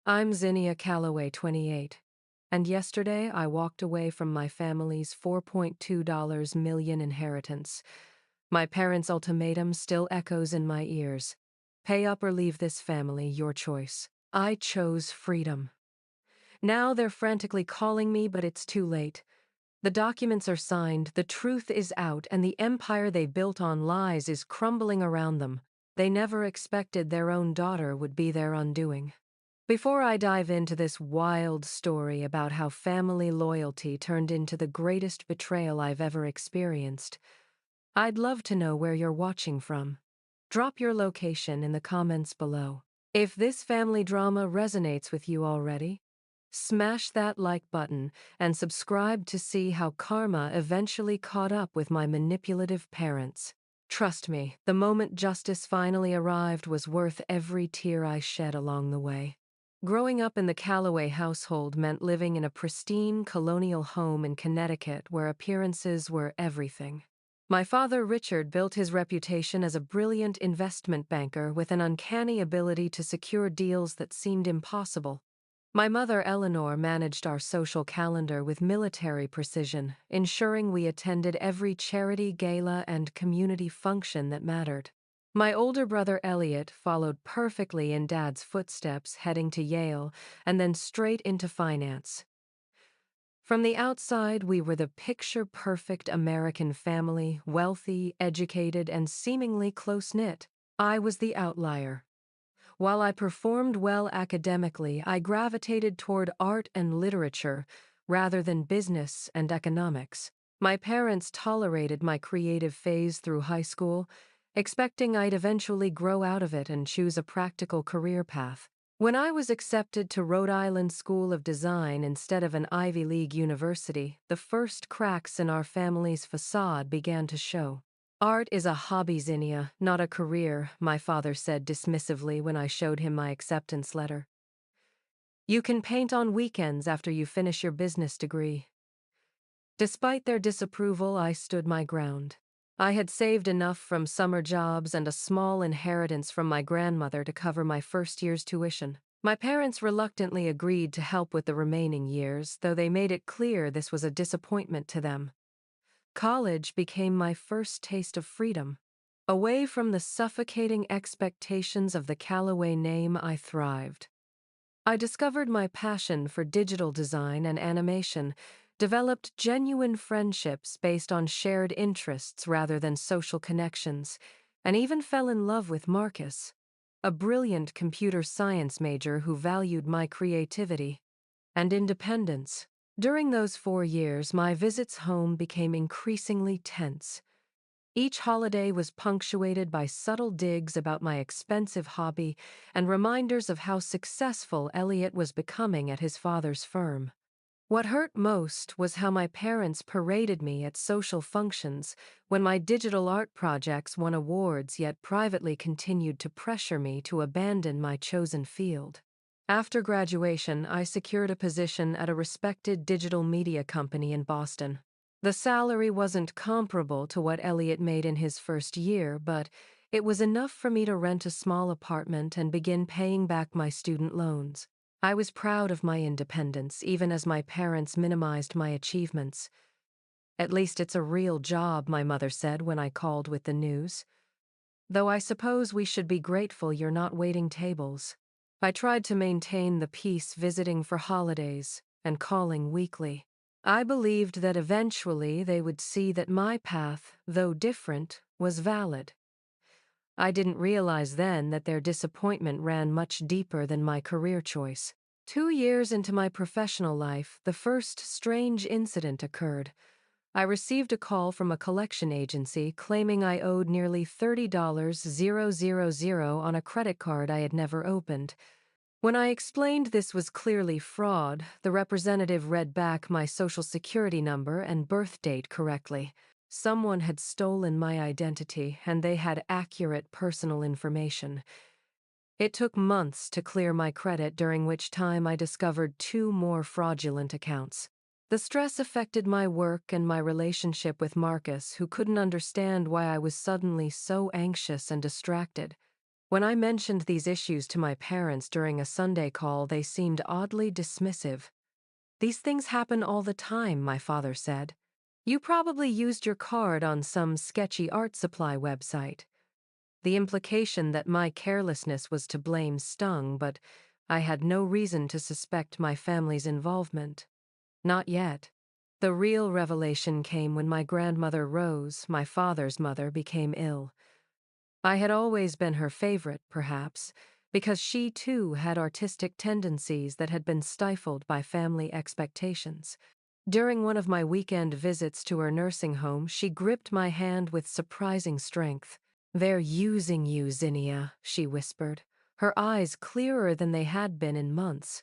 I'm Zinnia Calloway, 28, and yesterday I walked away from my family's $4.2 million inheritance. My parents' ultimatum still echoes in my ears. Pay up or leave this family, your choice. I chose freedom. Now they're frantically calling me, but it's too late. The documents are signed, the truth is out, and the empire they built on lies is crumbling around them. They never expected their own daughter would be their undoing. Before I dive into this wild story about how family loyalty turned into the greatest betrayal I've ever experienced, I'd love to know where you're watching from. Drop your location in the comments below. If this family drama resonates with you already, smash that like button and subscribe to see how karma eventually caught up with my manipulative parents. Trust me, the moment justice finally arrived was worth every tear I shed along the way. Growing up in the Calloway household meant living in a pristine colonial home in Connecticut where appearances were everything. My father, Richard, built his reputation as a brilliant investment banker with an uncanny ability to secure deals that seemed impossible. My mother, Eleanor, managed our social calendar with military precision, ensuring we attended every charity, gala, and community function that mattered. My older brother, Elliot, followed perfectly in Dad's footsteps, heading to Yale and then straight into finance. From the outside, we were the picture-perfect American family, wealthy, educated, and seemingly close-knit. I was the outlier. While I performed well academically, I gravitated toward art and literature rather than business and economics. My parents tolerated my creative phase through high school, expecting I'd eventually grow out of it and choose a practical career path. When I was accepted to Rhode Island School of Design instead of an Ivy League university, the first cracks in our family's facade began to show. Art is a hobby, Zinnia, not a career, my father said dismissively when I showed him my acceptance letter. You can paint on weekends after you finish your business degree. Despite their disapproval, I stood my ground. I had saved enough from summer jobs and a small inheritance from my grandmother to cover my first year's tuition. My parents reluctantly agreed to help with the remaining years, though they made it clear this was a disappointment to them. College became my first taste of freedom. Away from the suffocating expectations of the Calloway name, I thrived. I discovered my passion for digital design and animation, developed genuine friendships based on shared interests rather than social connections, and even fell in love with Marcus, a brilliant computer science major who valued my creativity and independence. During those 4 years, my visits home became increasingly tense. Each holiday was punctuated by subtle digs about my expensive hobby and reminders of how successful Elliot was becoming at his father's firm. What hurt most was how my parents paraded me at social functions when my digital art projects won awards yet privately continued to pressure me to abandon my chosen field. After graduation, I secured a position at a respected digital media company in Boston. The salary wasn't comparable to what Elliot made in his first year, but it was enough for me to rent a small apartment and begin paying back my student loans. I was proud of my independence, even as my parents minimized my achievements. At least it's a real job, my mother said when I called with the news. Though I suppose we should be grateful you're not waiting tables. I tried to maintain the peace, visiting for holidays and calling weekly. I believed that eventually they would see that my path, though different, was valid. I didn't realize then that their disappointment ran much deeper than my career choice. 2 years into my professional life, the first strange incident occurred. I received a call from a collection agency claiming I owed nearly $30,000 on a credit card I had never opened. When I explained this was clearly fraud, the representative read back my social security number and birth date correctly. Someone had stolen my identity, and they had accurate personal information. It took months to clear my credit, during which time I discovered 2 more fraudulent accounts. The stress affected my work and my relationship with Marcus, who couldn't understand why I was suddenly so anxious and distracted. When I mentioned these issues to my parents during a Sunday call, they seemed oddly dismissive. "These things happen all the time," my father said. "You probably used your card on some sketchy art supply website." The implication that my carelessness was to blame stung, but I had no reason to suspect my family's involvement. Not yet. The real revelation came when my grandmother Rose, my father's mother, became ill. I had always been her favorite, perhaps, because she too had artistic tendencies that had been stifled by family expectations. During one of my weekend visits to her nursing home, she gripped my hand with surprising strength. "They're using you, Zinnia," she whispered, her eyes clearer than they had been in months.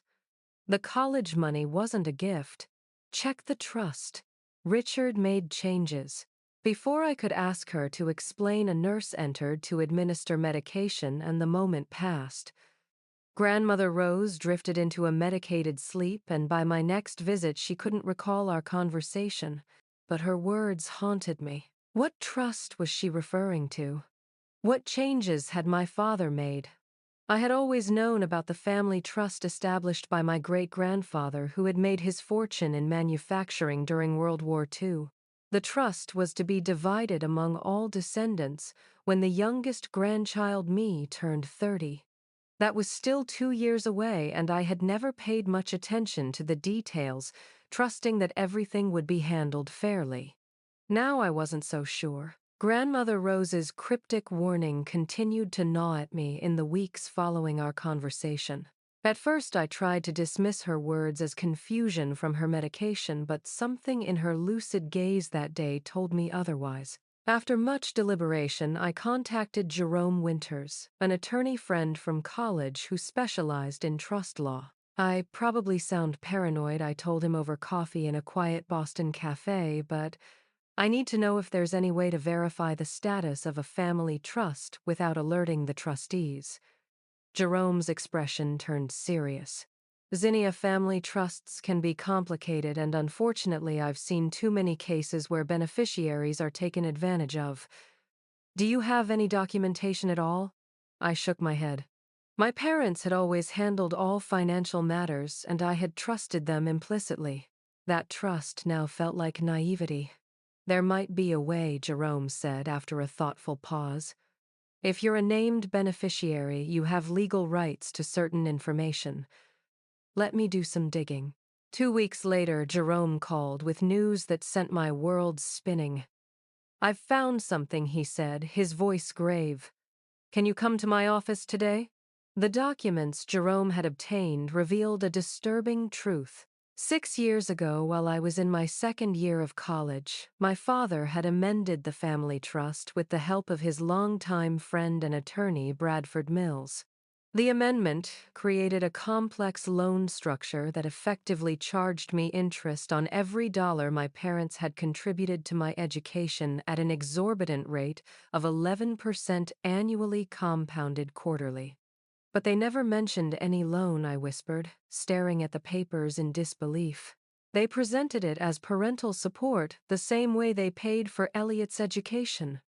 "The college money wasn't a gift. Check the trust." Richard made changes. Before I could ask her to explain, a nurse entered to administer medication, and the moment passed. Grandmother Rose drifted into a medicated sleep, and by my next visit she couldn't recall our conversation. But her words haunted me. What trust was she referring to? What changes had my father made? I had always known about the family trust established by my great-grandfather, who had made his fortune in manufacturing during World War II. The trust was to be divided among all descendants when the youngest grandchild, me, turned 30. That was still 2 years away, and I had never paid much attention to the details, trusting that everything would be handled fairly. Now I wasn't so sure. Grandmother Rose's cryptic warning continued to gnaw at me in the weeks following our conversation. At first I tried to dismiss her words as confusion from her medication, but something in her lucid gaze that day told me otherwise. After much deliberation, I contacted Jerome Winters, an attorney friend from college who specialized in trust law. "I probably sound paranoid," I told him over coffee in a quiet Boston cafe, "but I need to know if there's any way to verify the status of a family trust without alerting the trustees." Jerome's expression turned serious. "Zinnia, family trusts can be complicated, and unfortunately I've seen too many cases where beneficiaries are taken advantage of. Do you have any documentation at all?" I shook my head. My parents had always handled all financial matters, and I had trusted them implicitly. That trust now felt like naivety. "There might be a way," Jerome said after a thoughtful pause. "If you're a named beneficiary, you have legal rights to certain information. Let me do some digging." 2 weeks later, Jerome called with news that sent my world spinning. "I've found something," he said, his voice grave. "Can you come to my office today?" The documents Jerome had obtained revealed a disturbing truth. 6 years ago, while I was in my second year of college, my father had amended the family trust with the help of his longtime friend and attorney, Bradford Mills. The amendment created a complex loan structure that effectively charged me interest on every dollar my parents had contributed to my education at an exorbitant rate of 11% annually, compounded quarterly. "But they never mentioned any loan," I whispered, staring at the papers in disbelief. "They presented it as parental support, the same way they paid for Elliot's education."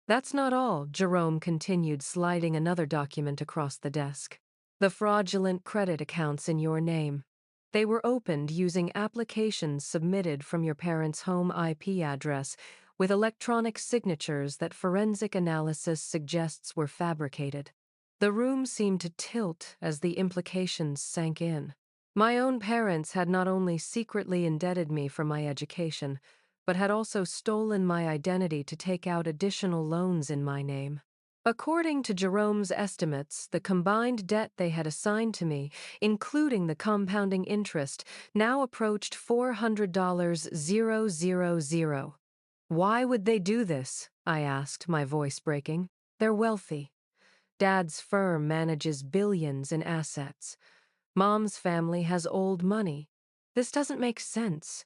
"That's not all," Jerome continued, sliding another document across the desk. "The fraudulent credit accounts in your name. They were opened using applications submitted from your parents' home IP address, with electronic signatures that forensic analysis suggests were fabricated." The room seemed to tilt as the implications sank in. My own parents had not only secretly indebted me for my education, but had also stolen my identity to take out additional loans in my name. According to Jerome's estimates, the combined debt they had assigned to me, including the compounding interest, now approached $400,000. "Why would they do this?" I asked, my voice breaking. "They're wealthy. Dad's firm manages billions in assets. Mom's family has old money. This doesn't make sense."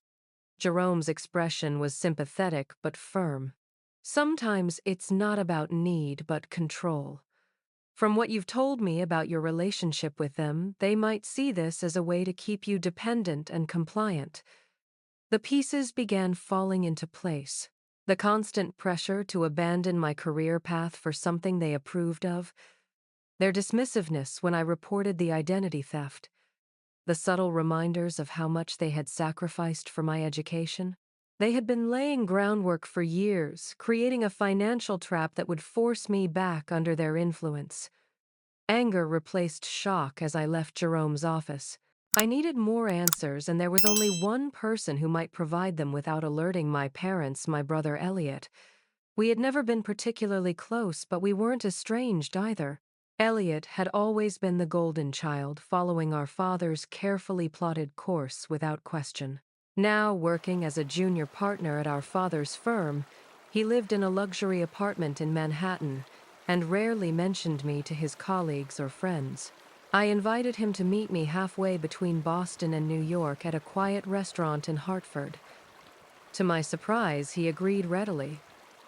Jerome's expression was sympathetic but firm. "Sometimes it's not about need but control. From what you've told me about your relationship with them, they might see this as a way to keep you dependent and compliant." The pieces began falling into place. The constant pressure to abandon my career path for something they approved of, Their dismissiveness when I reported the identity theft, the subtle reminders of how much they had sacrificed for my education. They had been laying groundwork for years, creating a financial trap that would force me back under their influence. Anger replaced shock as I left Jerome's office. I needed more answers, and there was only one person who might provide them without alerting my parents, my brother Elliot. We had never been particularly close, but we weren't estranged either. Elliot had always been the golden child, following our father's carefully plotted course without question. Now, working as a junior partner at our father's firm, he lived in a luxury apartment in Manhattan and rarely mentioned me to his colleagues or friends. I invited him to meet me halfway between Boston and New York at a quiet restaurant in Hartford. To my surprise, he agreed readily.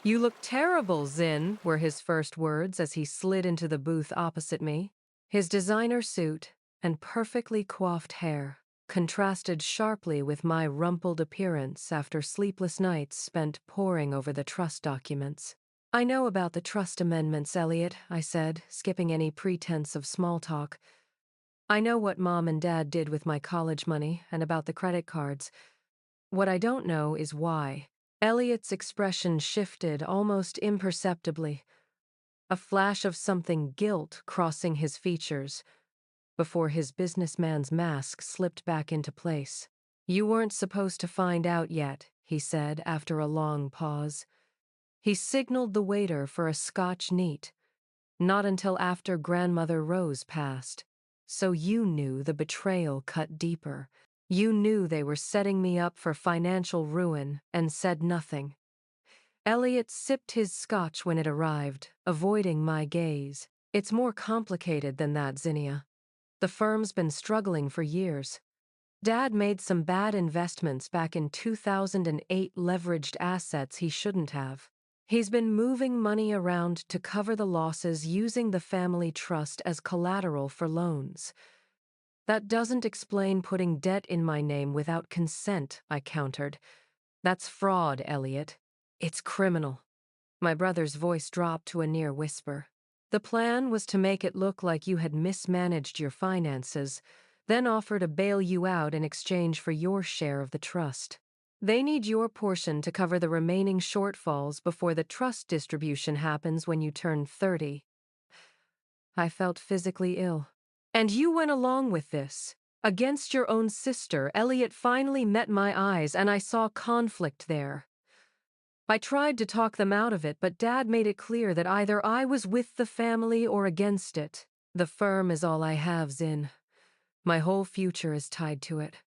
"You look terrible, Zinn," were his first words as he slid into the booth opposite me. His designer suit and perfectly coiffed hair contrasted sharply with my rumpled appearance after sleepless nights spent poring over the trust documents. "I know about the trust amendments, Elliot," I said, skipping any pretense of small talk. "I know what Mom and Dad did with my college money and about the credit cards. What I don't know is why." Elliot's expression shifted almost imperceptibly, a flash of something guilt crossing his features, before his businessman's mask slipped back into place. "You weren't supposed to find out yet," he said after a long pause. He signaled the waiter for a Scotch neat. "Not until after Grandmother Rose passed. So you knew the betrayal cut deeper. You knew they were setting me up for financial ruin and said nothing." Elliot sipped his scotch when it arrived, avoiding my gaze. "It's more complicated than that, Zinnia. The firm's been struggling for years. Dad made some bad investments back in 2008, leveraged assets he shouldn't have. He's been moving money around to cover the losses, using the family trust as collateral for loans. That doesn't explain putting debt in my name without consent," I countered. "That's fraud, Elliot. It's criminal." My brother's voice dropped to a near whisper. "The plan was to make it look like you had mismanaged your finances, then offer to bail you out in exchange for your share of the trust. They need your portion to cover the remaining shortfalls before the trust distribution happens when you turn 30. I felt physically ill. "And you went along with this? Against your own sister." Elliot finally met my eyes, and I saw conflict there. "I tried to talk them out of it, but Dad made it clear that either I was with the family or against it. The firm is all I have, Zinn. My whole future is tied to it."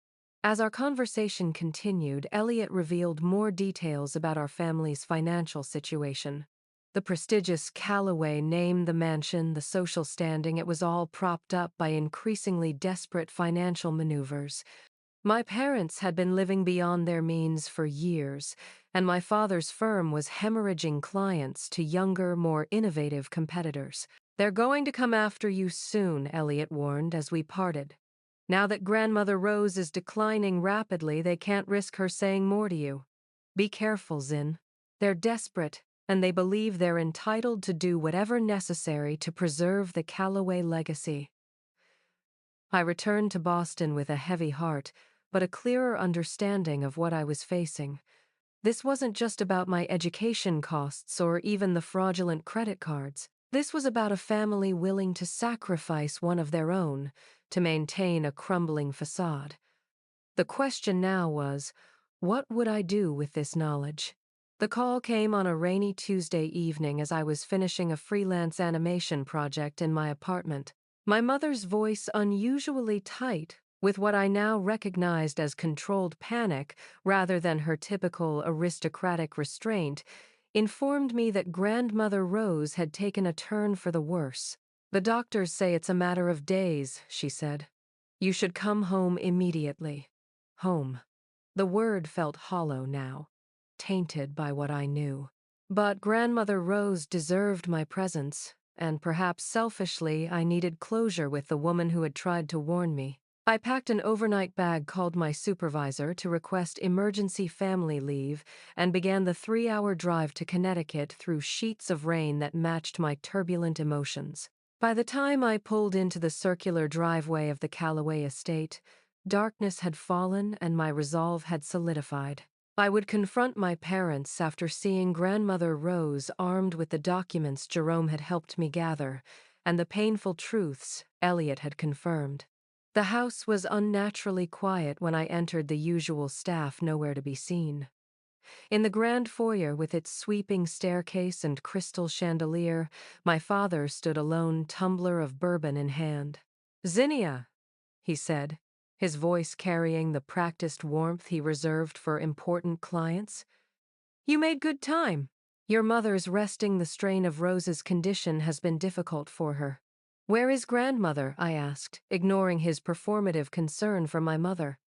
As our conversation continued, Elliot revealed more details about our family's financial situation. The prestigious Callaway name, the mansion, the social standing, it was all propped up by increasingly desperate financial maneuvers. My parents had been living beyond their means for years, and my father's firm was hemorrhaging clients to younger, more innovative competitors. "They're going to come after you soon," Elliot warned as we parted. "Now that Grandmother Rose is declining rapidly, they can't risk her saying more to you. Be careful, Zinn. They're desperate, and they believe they're entitled to do whatever necessary to preserve the Callaway legacy." I returned to Boston with a heavy heart, but a clearer understanding of what I was facing. This wasn't just about my education costs or even the fraudulent credit cards. This was about a family willing to sacrifice one of their own to maintain a crumbling facade. The question now was, what would I do with this knowledge? The call came on a rainy Tuesday evening as I was finishing a freelance animation project in my apartment. My mother's voice, unusually tight, with what I now recognized as controlled panic rather than her typical aristocratic restraint, informed me that Grandmother Rose had taken a turn for the worse. "The doctors say it's a matter of days," she said. "You should come home immediately." Home. The word felt hollow now, tainted by what I knew. But Grandmother Rose deserved my presence, and perhaps selfishly I needed closure with the woman who had tried to warn me. I packed an overnight bag, called my supervisor to request emergency family leave, and began the 3-hour drive to Connecticut through sheets of rain that matched my turbulent emotions. By the time I pulled into the circular driveway of the Callaway estate, darkness had fallen and my resolve had solidified. I would confront my parents after seeing Grandmother Rose armed with the documents Jerome had helped me gather and the painful truths Elliot had confirmed. The house was unnaturally quiet when I entered, the usual staff nowhere to be seen. In the grand foyer with its sweeping staircase and crystal chandelier, my father stood alone, tumbler of bourbon in hand. "Zinnia," he said, his voice carrying the practiced warmth he reserved for important clients. "You made good time. Your mother's resting the strain of Rose's condition has been difficult for her." "Where is grandmother?" I asked, ignoring his performative concern for my mother.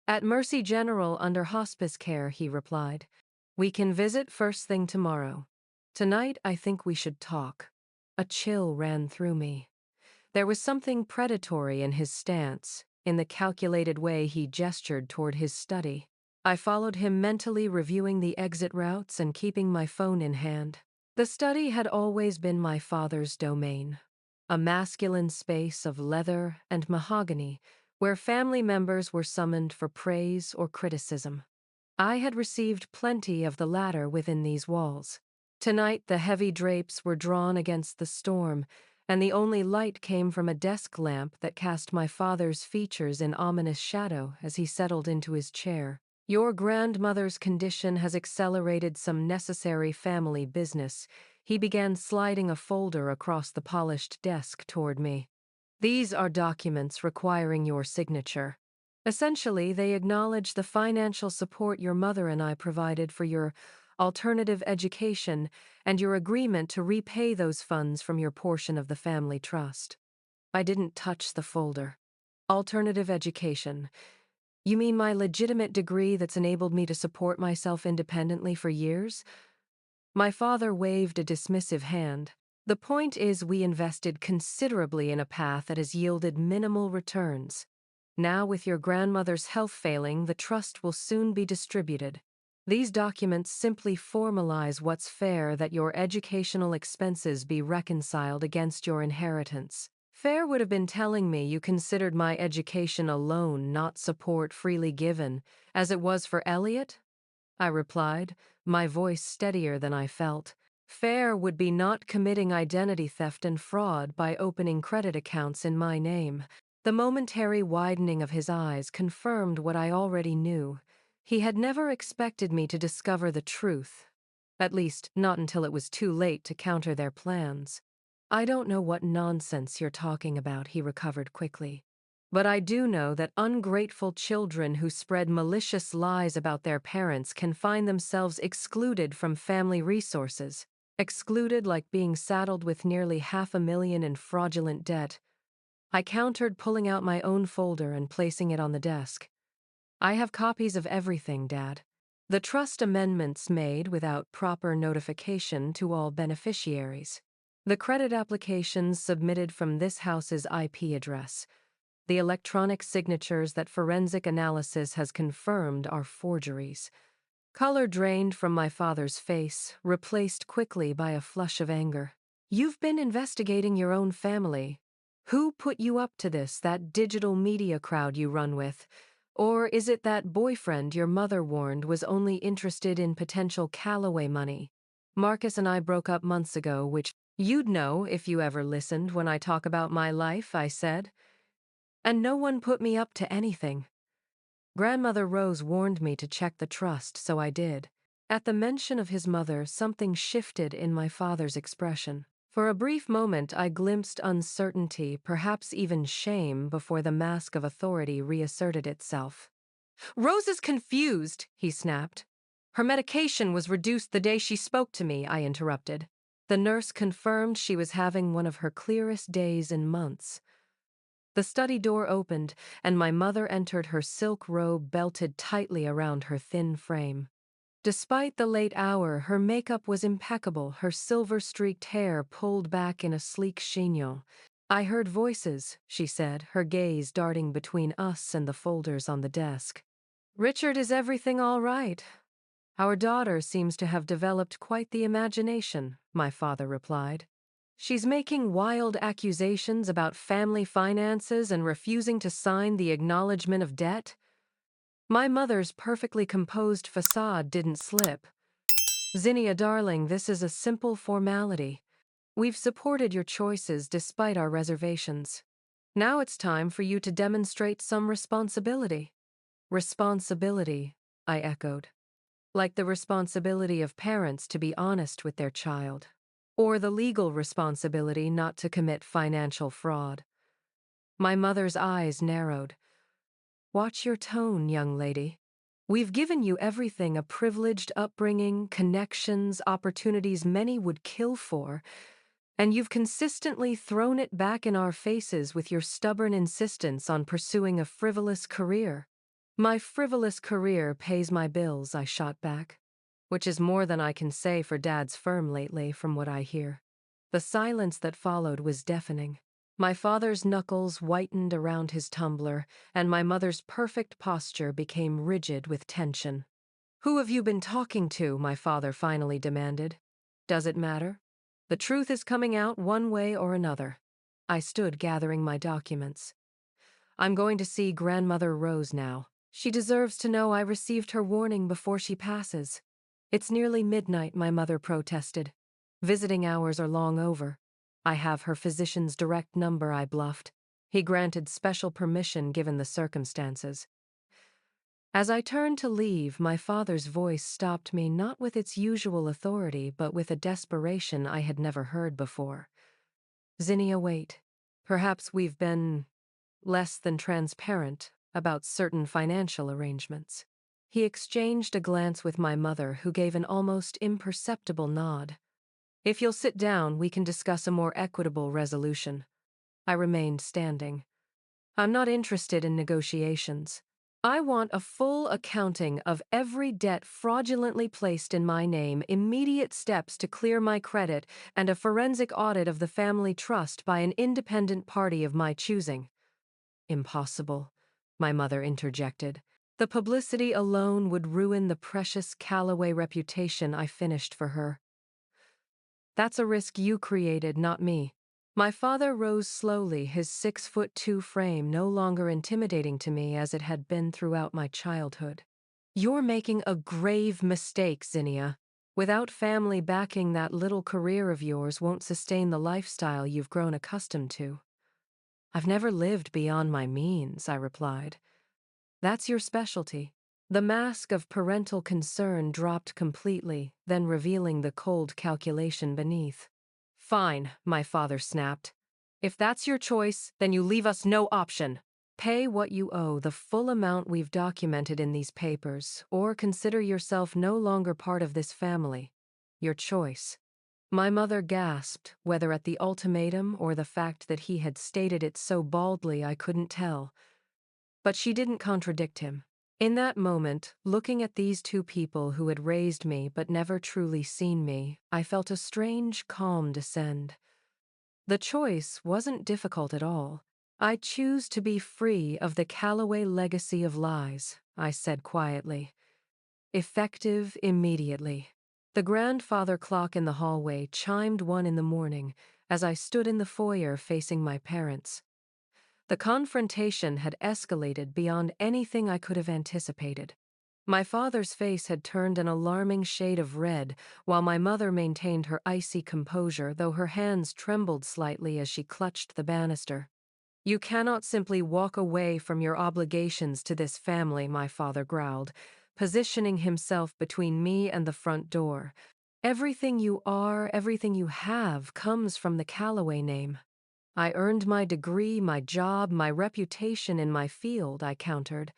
"At Mercy General under hospice care," he replied. "We can visit first thing tomorrow. Tonight, I think we should talk." A chill ran through me. There was something predatory in his stance, in the calculated way he gestured toward his study. I followed him, mentally reviewing the exit routes and keeping my phone in hand. The study had always been my father's domain, a masculine space of leather and mahogany where family members were summoned for praise or criticism. I had received plenty of the latter within these walls. Tonight, the heavy drapes were drawn against the storm, and the only light came from a desk lamp that cast my father's features in ominous shadow as he settled into his chair. "Your grandmother's condition has accelerated some necessary family business." He began sliding a folder across the polished desk toward me. "These are documents requiring your signature. Essentially, they acknowledge the financial support your mother and I provided for your alternative education and your agreement to repay those funds from your portion of the family trust." I didn't touch the folder. "Alternative education. You mean my legitimate degree that's enabled me to support myself independently for years?" My father waved a dismissive hand. "The point is, we invested considerably in a path that has yielded minimal returns. Now, with your grandmother's health failing, the trust will soon be distributed. These documents simply formalize what's fair, that your educational expenses be reconciled against your inheritance." Fair would have been telling me you considered my education a loan, not support freely given, as it was for Elliot, I replied, my voice steadier than I felt. Fair would be not committing identity theft and fraud by opening credit accounts in my name. The momentary widening of his eyes confirmed what I already knew. He had never expected me to discover the truth. At least, not until it was too late to counter their plans. "I don't know what nonsense you're talking about," he recovered quickly. "But I do know that ungrateful children who spread malicious lies about their parents can find themselves excluded from family resources. Excluded like being saddled with nearly $500,000 in fraudulent debt." I countered, pulling out my own folder and placing it on the desk. "I have copies of everything, Dad. The trust amendments made without proper notification to all beneficiaries. The credit applications submitted from this house's IP address. The electronic signatures that forensic analysis has confirmed are forgeries." Color drained from my father's face, replaced quickly by a flush of anger. "You've been investigating your own family. Who put you up to this, that digital media crowd you run with? Or is it that boyfriend your mother warned was only interested in potential Callaway money? Marcus and I broke up months ago, which you'd know if you ever listened when I talk about my life," I said. "And no one put me up to anything. Grandmother Rose warned me to check the trust, so I did." At the mention of his mother, something shifted in my father's expression. For a brief moment, I glimpsed uncertainty, perhaps even shame, before the mask of authority reasserted itself. "Rose is confused," he snapped. "Her medication was reduced the day she spoke to me," I interrupted. The nurse confirmed she was having one of her clearest days in months. The study door opened, and my mother entered, her silk robe belted tightly around her thin frame. Despite the late hour, her makeup was impeccable, her silver-streaked hair pulled back in a sleek chignon. "I heard voices," she said, her gaze darting between us and the folders on the desk. "Richard, is everything all right?" "Our daughter seems to have developed quite the imagination," my father replied. She's making wild accusations about family finances and refusing to sign the acknowledgement of debt. My mother's perfectly composed facade didn't slip. Zinnia, darling, this is a simple formality. We've supported your choices despite our reservations. Now it's time for you to demonstrate some responsibility. Responsibility, I echoed. Like the responsibility of parents to be honest with their child. Or the legal responsibility not to commit financial fraud. My mother's eyes narrowed. Watch your tone, young lady. We've given you everything: a privileged upbringing, connections, opportunities many would kill for, and you've consistently thrown it back in our faces with your stubborn insistence on pursuing a frivolous career. My frivolous career pays my bills, I shot back, which is more than I can say for Dad's firm lately, from what I hear. The silence that followed was deafening. My father's knuckles whitened around his tumbler, and my mother's perfect posture became rigid with tension. "Who have you been talking to?" my father finally demanded. "Does it matter? The truth is coming out one way or another." I stood gathering my documents. "I'm going to see Grandmother Rose now. She deserves to know I received her warning before she passes." "It's nearly midnight," my mother protested. "Visiting hours are long over." "I have her physician's direct number," I bluffed. He granted special permission given the circumstances. As I turned to leave, my father's voice stopped me, not with its usual authority, but with a desperation I had never heard before. "Zinnia, wait. Perhaps we've been less than transparent about certain financial arrangements." He exchanged a glance with my mother, who gave an almost imperceptible nod. "If you'll sit down, we can discuss a more equitable resolution." I remained standing. "I'm not interested in negotiations. I want a full accounting of every debt fraudulently placed in my name, immediate steps to clear my credit, and a forensic audit of the family trust by an independent party of my choosing." "Impossible," my mother interjected. "The publicity alone would ruin the precious Callaway reputation I finished for her." "That's a risk you created, not me." My father rose slowly, his 6'2" frame no longer intimidating to me as it had been throughout my childhood. "You're making a grave mistake, Zinnia. Without family backing, that little career of yours won't sustain the lifestyle you've grown accustomed to." "I've never lived beyond my means," I replied. "That's your specialty." The mask of parental concern dropped completely, then revealing the cold calculation beneath. "Fine," my father snapped. "If that's your choice, then you leave us no option. Pay what you owe, the full amount we've documented in these papers, or consider yourself no longer part of this family. Your choice." My mother gasped, whether at the ultimatum or the fact that he had stated it so baldly I couldn't tell. But she didn't contradict him. In that moment, looking at these two people who had raised me but never truly seen me, I felt a strange calm descend. The choice wasn't difficult at all. "I choose to be free of the Callaway legacy of lies," I said quietly. "Effective immediately." The grandfather clock in the hallway chimed 1 in the morning as I stood in the foyer facing my parents. The confrontation had escalated beyond anything I could have anticipated. My father's face had turned an alarming shade of red, while my mother maintained her icy composure, though her hands trembled slightly as she clutched the banister. "You cannot simply walk away from your obligations to this family," my father growled, positioning himself between me and the front door. "Everything you are, everything you have, comes from the Callaway name." "I earned my degree, my job, my reputation in my field," I countered.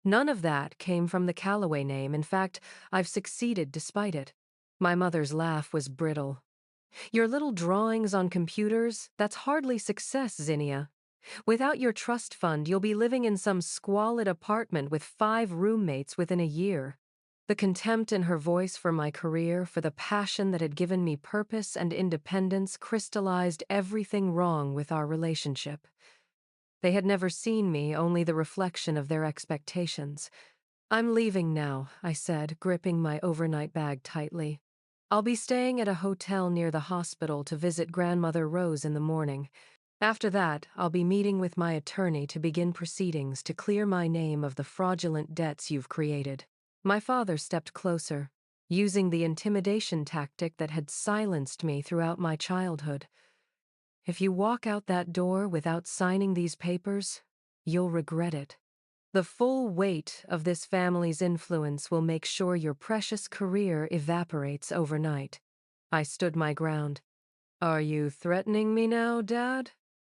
"None of that came from the Callaway name. In fact, I've succeeded despite it." My mother's laugh was brittle. "Your little drawings on computers, that's hardly success, Zinnia. Without your trust fund, you'll be living in some squalid apartment with 5 roommates within a year." The contempt in her voice for my career, for the passion that had given me purpose and independence, crystallized everything wrong with our relationship. They had never seen me, only the reflection of their expectations. "I'm leaving now," I said, gripping my overnight bag tightly. I'll be staying at a hotel near the hospital to visit Grandmother Rose in the morning. After that, I'll be meeting with my attorney to begin proceedings to clear my name of the fraudulent debts you've created. My father stepped closer, using the intimidation tactic that had silenced me throughout my childhood. If you walk out that door without signing these papers, you'll regret it. The full weight of this family's influence will make sure your precious career evaporates overnight. I stood my ground. Are you threatening me now, Dad?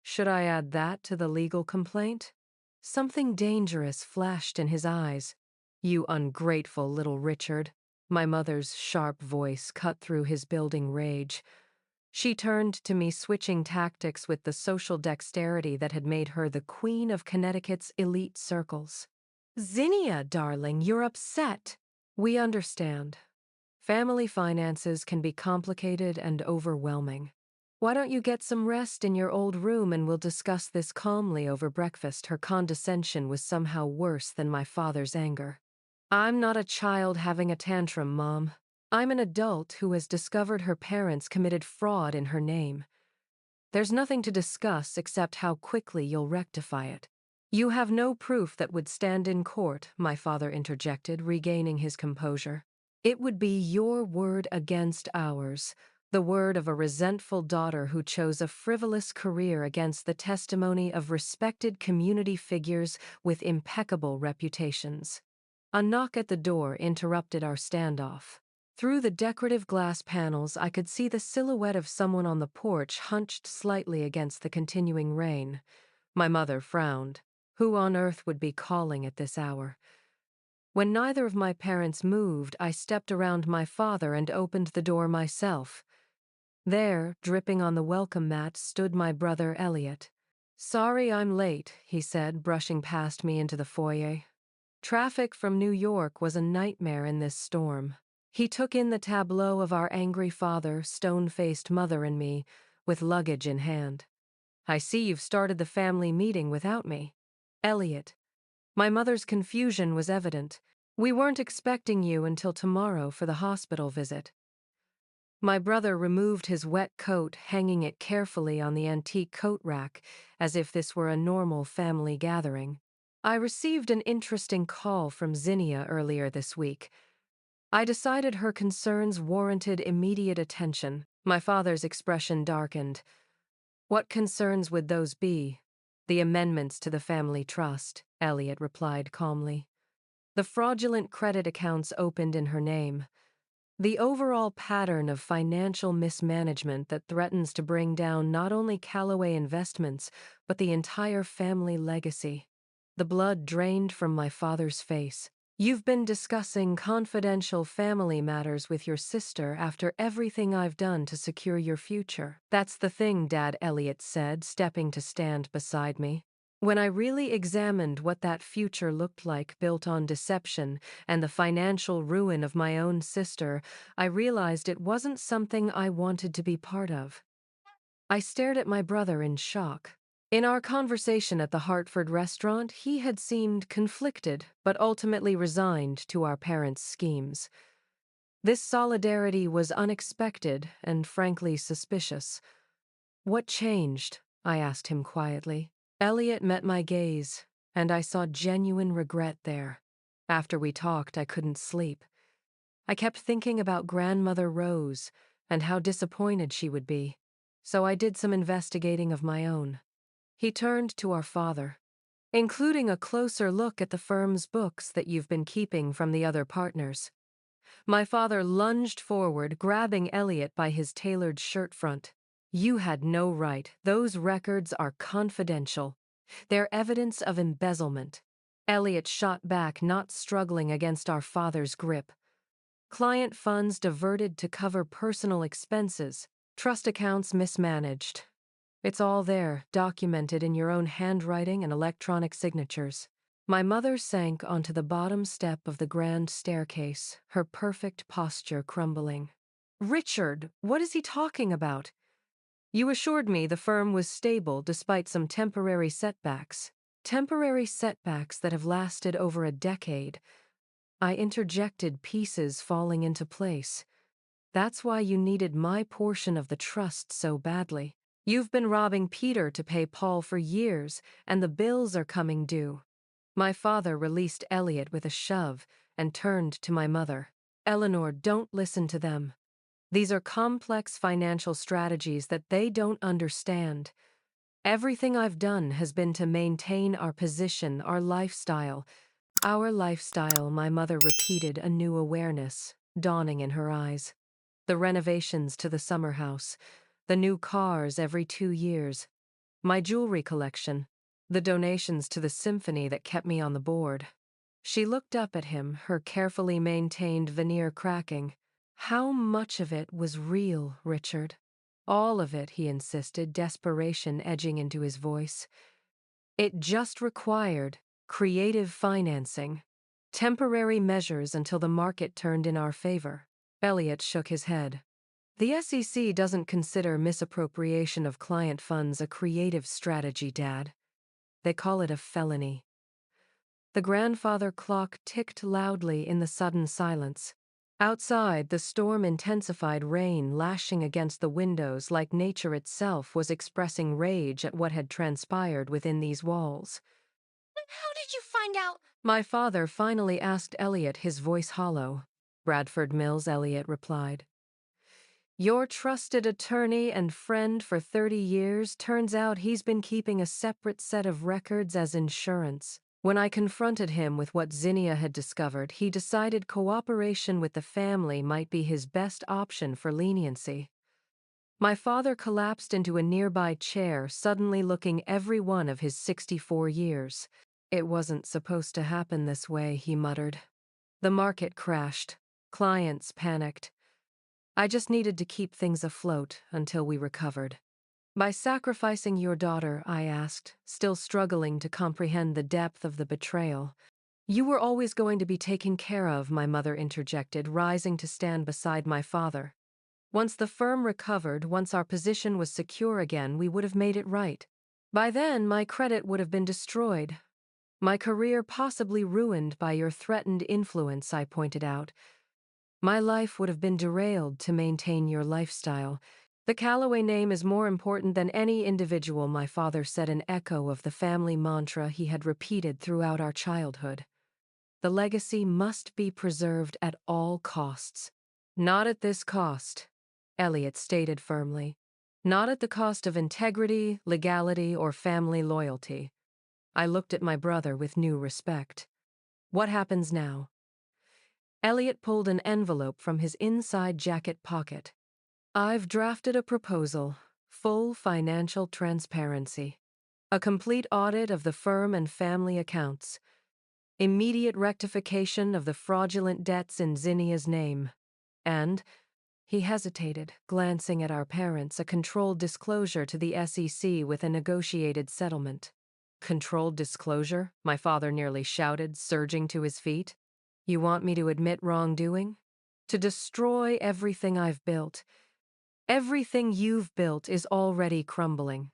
Should I add that to the legal complaint? Something dangerous flashed in his eyes. You ungrateful little Richard. My mother's sharp voice cut through his building rage. She turned to me, switching tactics with the social dexterity that had made her the queen of Connecticut's elite circles. Zinnia, darling, you're upset. We understand. Family finances can be complicated and overwhelming. Why don't you get some rest in your old room and we'll discuss this calmly over breakfast? Her condescension was somehow worse than my father's anger. I'm not a child having a tantrum, Mom. I'm an adult who has discovered her parents committed fraud in her name. There's nothing to discuss except how quickly you'll rectify it. You have no proof that would stand in court, my father interjected, regaining his composure. It would be your word against ours, the word of a resentful daughter who chose a frivolous career against the testimony of respected community figures with impeccable reputations. A knock at the door interrupted our standoff. Through the decorative glass panels, I could see the silhouette of someone on the porch, hunched slightly against the continuing rain. My mother frowned. Who on earth would be calling at this hour? When neither of my parents moved, I stepped around my father and opened the door myself. There, dripping on the welcome mat, stood my brother Elliot. Sorry I'm late, he said, brushing past me into the foyer. Traffic from New York was a nightmare in this storm. He took in the tableau of our angry father, stone-faced mother, and me, with luggage in hand. I see you've started the family meeting without me. Elliot. My mother's confusion was evident. We weren't expecting you until tomorrow for the hospital visit. My brother removed his wet coat, hanging it carefully on the antique coat rack, as if this were a normal family gathering. I received an interesting call from Zinnia earlier this week. I decided her concerns warranted immediate attention. My father's expression darkened. What concerns would those be? The amendments to the family trust, Elliot replied calmly. The fraudulent credit accounts opened in her name. The overall pattern of financial mismanagement that threatens to bring down not only Callaway Investments, but the entire family legacy. The blood drained from my father's face. You've been discussing confidential family matters with your sister after everything I've done to secure your future. That's the thing, Dad, Elliot said, stepping to stand beside me. When I really examined what that future looked like, built on deception and the financial ruin of my own sister, I realized it wasn't something I wanted to be part of. I stared at my brother in shock. In our conversation at the Hartford restaurant, he had seemed conflicted, but ultimately resigned to our parents' schemes. This solidarity was unexpected and frankly suspicious. What changed? I asked him quietly. Elliot met my gaze, and I saw genuine regret there. After we talked, I couldn't sleep. I kept thinking about Grandmother Rose and how disappointed she would be, so I did some investigating of my own. He turned to our father, including a closer look at the firm's books that you've been keeping from the other partners. My father lunged forward, grabbing Elliot by his tailored shirt front. You had no right. Those records are confidential. They're evidence of embezzlement. Elliot shot back, not struggling against our father's grip. Client funds diverted to cover personal expenses, trust accounts mismanaged. It's all there, documented in your own handwriting and electronic signatures. My mother sank onto the bottom step of the grand staircase, her perfect posture crumbling. Richard, what is he talking about? You assured me the firm was stable despite some temporary setbacks. Temporary setbacks that have lasted over a decade. I interjected, pieces falling into place. That's why you needed my portion of the trust so badly. You've been robbing Peter to pay Paul for years, and the bills are coming due. My father released Elliot with a shove and turned to my mother. Eleanor, don't listen to them. These are complex financial strategies that they don't understand. Everything I've done has been to maintain our position, our lifestyle. Our lifestyle, my mother repeated, a new awareness dawning in her eyes. The renovations to the summer house, the new cars every 2 years, my jewelry collection, the donations to the symphony that kept me on the board. She looked up at him, her carefully maintained veneer cracking. How much of it was real, Richard? All of it, he insisted, desperation edging into his voice. It just required creative financing, temporary measures until the market turned in our favor. Elliot shook his head. The SEC doesn't consider misappropriation of client funds a creative strategy, Dad. They call it a felony. The grandfather clock ticked loudly in the sudden silence. Outside, the storm intensified, rain lashing against the windows like nature itself was expressing rage at what had transpired within these walls. How did you find out? My father finally asked Elliot, his voice hollow. Bradford Mills, Elliot replied. Your trusted attorney and friend for 30 years, turns out he's been keeping a separate set of records as insurance. When I confronted him with what Zinnia had discovered, he decided cooperation with the family might be his best option for leniency. My father collapsed into a nearby chair, suddenly looking every one of his 64 years. It wasn't supposed to happen this way, he muttered. The market crashed. Clients panicked. I just needed to keep things afloat until we recovered. By sacrificing your daughter, I asked, still struggling to comprehend the depth of the betrayal. You were always going to be taken care of, my mother interjected, rising to stand beside my father. Once the firm recovered, once our position was secure again, we would have made it right. By then, my credit would have been destroyed. My career possibly ruined by your threatened influence, I pointed out. My life would have been derailed to maintain your lifestyle. The Calloway name is more important than any individual, my father said, an echo of the family mantra he had repeated throughout our childhood. The legacy must be preserved at all costs. Not at this cost, Elliot stated firmly. Not at the cost of integrity, legality, or family loyalty. I looked at my brother with new respect. What happens now? Elliot pulled an envelope from his inside jacket pocket. I've drafted a proposal, full financial transparency, a complete audit of the firm and family accounts, immediate rectification of the fraudulent debts in Zinnia's name, and, he hesitated, glancing at our parents, a controlled disclosure to the SEC with a negotiated settlement. Controlled disclosure? My father nearly shouted, surging to his feet. You want me to admit wrongdoing? To destroy everything I've built? Everything you've built is already crumbling,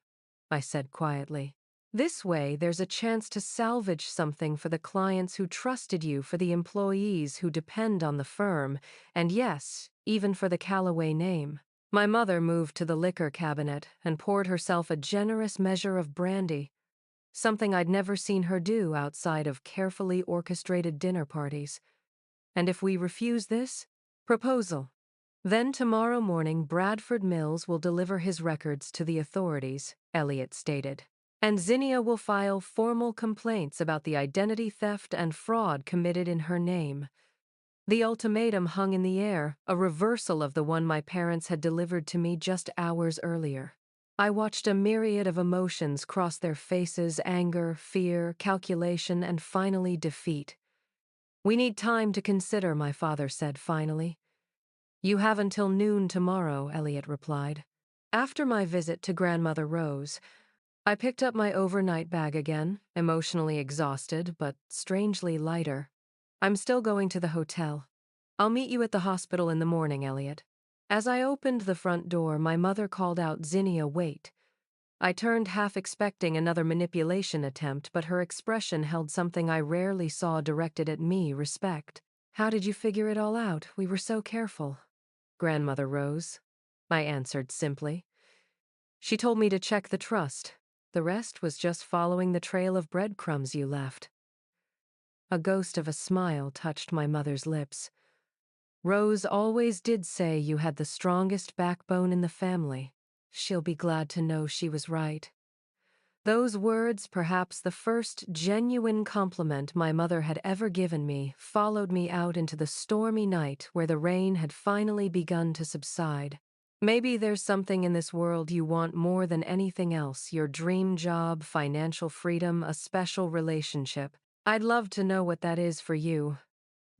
I said quietly. This way, there's a chance to salvage something for the clients who trusted you, for the employees who depend on the firm, and yes, even for the Calloway name. My mother moved to the liquor cabinet and poured herself a generous measure of brandy, something I'd never seen her do outside of carefully orchestrated dinner parties. And if we refuse this proposal, then tomorrow morning Bradford Mills will deliver his records to the authorities, Elliot stated. And Zinnia will file formal complaints about the identity theft and fraud committed in her name. The ultimatum hung in the air, a reversal of the one my parents had delivered to me just hours earlier. I watched a myriad of emotions cross their faces: anger, fear, calculation, and finally defeat. We need time to consider, my father said finally. You have until noon tomorrow, Elliot replied. After my visit to Grandmother Rose, I picked up my overnight bag again, emotionally exhausted, but strangely lighter. I'm still going to the hotel. I'll meet you at the hospital in the morning, Elliot. As I opened the front door, my mother called out, Zinnia, wait. I turned, half expecting another manipulation attempt, but her expression held something I rarely saw directed at me: respect. How did you figure it all out? We were so careful. Grandmother Rose, I answered simply. She told me to check the trust. The rest was just following the trail of breadcrumbs you left. A ghost of a smile touched my mother's lips. Rose always did say you had the strongest backbone in the family. She'll be glad to know she was right. Those words, perhaps the first genuine compliment my mother had ever given me, followed me out into the stormy night where the rain had finally begun to subside. Maybe there's something in this world you want more than anything else, your dream job, financial freedom, a special relationship. I'd love to know what that is for you.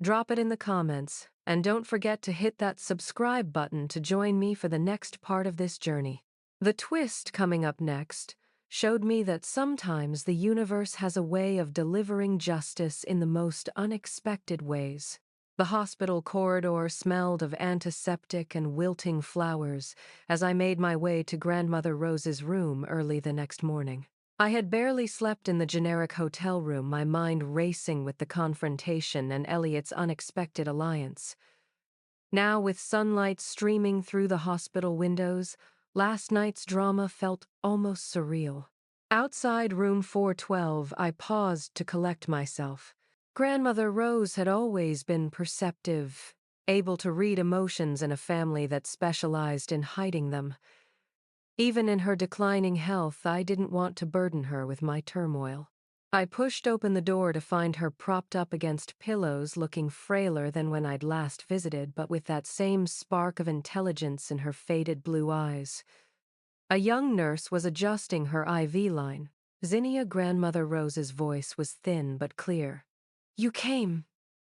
Drop it in the comments, and don't forget to hit that subscribe button to join me for the next part of this journey. The twist coming up next showed me that sometimes the universe has a way of delivering justice in the most unexpected ways. The hospital corridor smelled of antiseptic and wilting flowers as I made my way to Grandmother Rose's room early the next morning. I had barely slept in the generic hotel room, my mind racing with the confrontation and Elliot's unexpected alliance. Now, with sunlight streaming through the hospital windows, last night's drama felt almost surreal. Outside room 412, I paused to collect myself. Grandmother Rose had always been perceptive, able to read emotions in a family that specialized in hiding them. Even in her declining health, I didn't want to burden her with my turmoil. I pushed open the door to find her propped up against pillows, looking frailer than when I'd last visited, but with that same spark of intelligence in her faded blue eyes. A young nurse was adjusting her IV line. Zinnia Grandmother Rose's voice was thin but clear. "You came.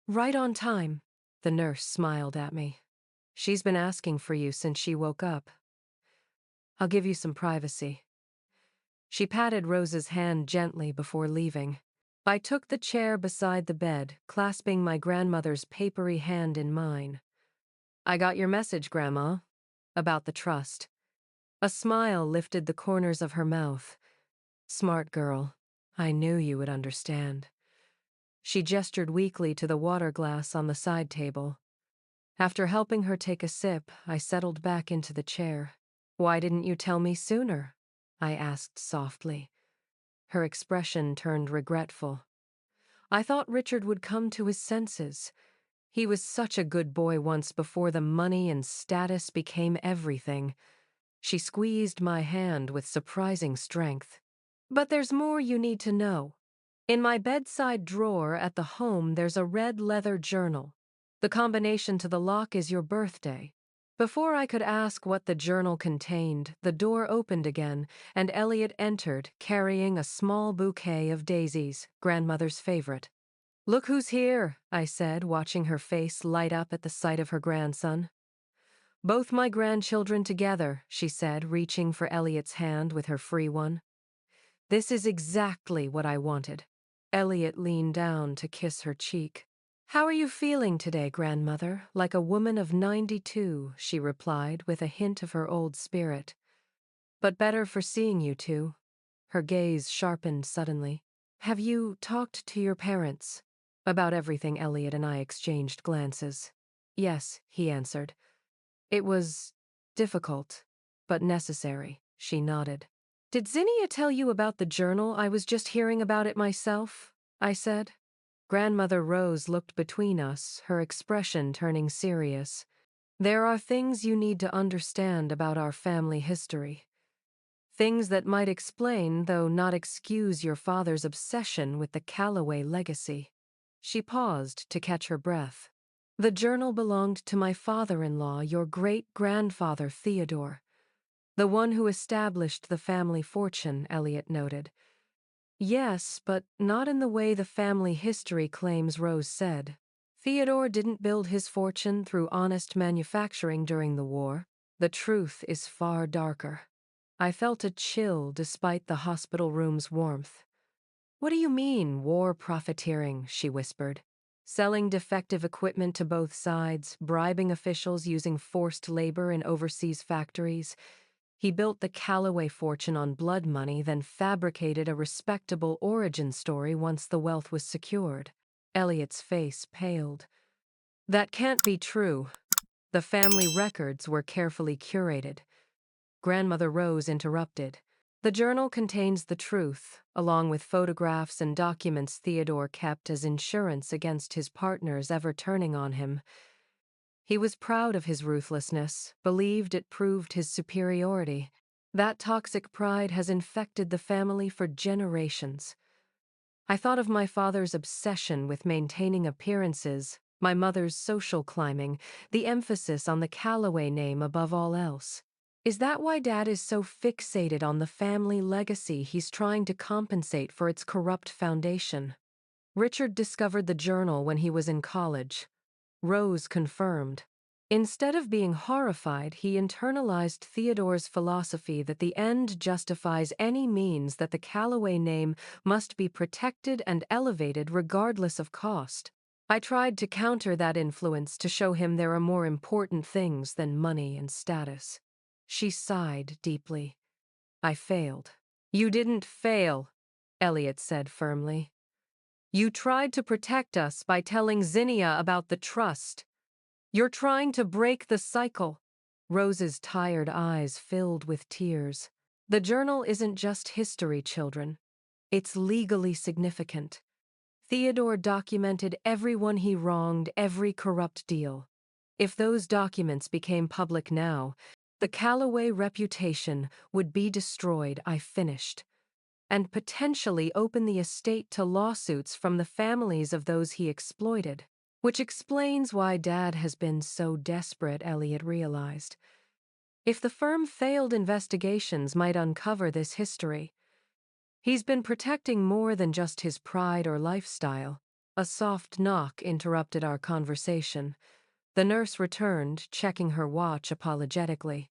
Right on time." The nurse smiled at me. "She's been asking for you since she woke up. I'll give you some privacy." She patted Rose's hand gently before leaving. I took the chair beside the bed, clasping my grandmother's papery hand in mine. "I got your message, Grandma, about the trust." A smile lifted the corners of her mouth. "Smart girl. I knew you would understand." She gestured weakly to the water glass on the side table. After helping her take a sip, I settled back into the chair. "Why didn't you tell me sooner?" I asked softly. Her expression turned regretful. "I thought Richard would come to his senses. He was such a good boy once before the money and status became everything." She squeezed my hand with surprising strength. "But there's more you need to know. In my bedside drawer at the home, there's a red leather journal. The combination to the lock is your birthday." Before I could ask what the journal contained, the door opened again, and Elliot entered, carrying a small bouquet of daisies, Grandmother's favorite. "Look who's here," I said, watching her face light up at the sight of her grandson. "Both my grandchildren together," she said, reaching for Elliot's hand with her free one. "This is exactly what I wanted." Elliot leaned down to kiss her cheek. "How are you feeling today, Grandmother?" "Like a woman of 92, she replied, with a hint of her old spirit. "But better for seeing you two." Her gaze sharpened suddenly. "Have you talked to your parents?" About everything. Elliot and I exchanged glances. "Yes," he answered. "It was difficult, but necessary." She nodded. "Did Zinnia tell you about the journal? I was just hearing about it myself," I said. Grandmother Rose looked between us, her expression turning serious. "There are things you need to understand about our family history. Things that might explain, though not excuse, your father's obsession with the Calloway legacy." She paused to catch her breath. "The journal belonged to my father-in-law, your great-grandfather Theodore. The one who established the family fortune," Elliot noted. "Yes, but not in the way the family history claims," Rose said. "Theodore didn't build his fortune through honest manufacturing during the war. The truth is far darker." I felt a chill despite the hospital room's warmth. "What do you mean, war profiteering?" she whispered. "Selling defective equipment to both sides, bribing officials using forced labor in overseas factories. He built the Calloway fortune on blood money, then fabricated a respectable origin story once the wealth was secured." Elliot's face paled. "That can't be true." The family records were carefully curated. Grandmother Rose interrupted. The journal contains the truth, along with photographs and documents Theodore kept as insurance against his partners ever turning on him. He was proud of his ruthlessness, believed it proved his superiority. That toxic pride has infected the family for generations. I thought of my father's obsession with maintaining appearances, my mother's social climbing, the emphasis on the Calloway name above all else. Is that why Dad is so fixated on the family legacy he's trying to compensate for its corrupt foundation? Richard discovered the journal when he was in college. Rose confirmed. Instead of being horrified, he internalized Theodore's philosophy that the end justifies any means, that the Calloway name must be protected and elevated regardless of cost. I tried to counter that influence, to show him there are more important things than money and status. She sighed deeply. I failed. You didn't fail, Elliot said firmly. You tried to protect us by telling Zinnia about the trust. You're trying to break the cycle. Rose's tired eyes filled with tears. The journal isn't just history, children. It's legally significant. Theodore documented everyone he wronged, every corrupt deal. If those documents became public now, the Calloway reputation would be destroyed, I finished, and potentially open the estate to lawsuits from the families of those he exploited. Which explains why Dad has been so desperate, Elliot realized. If the firm failed, investigations might uncover this history. He's been protecting more than just his pride or lifestyle. A soft knock interrupted our conversation. The nurse returned, checking her watch apologetically.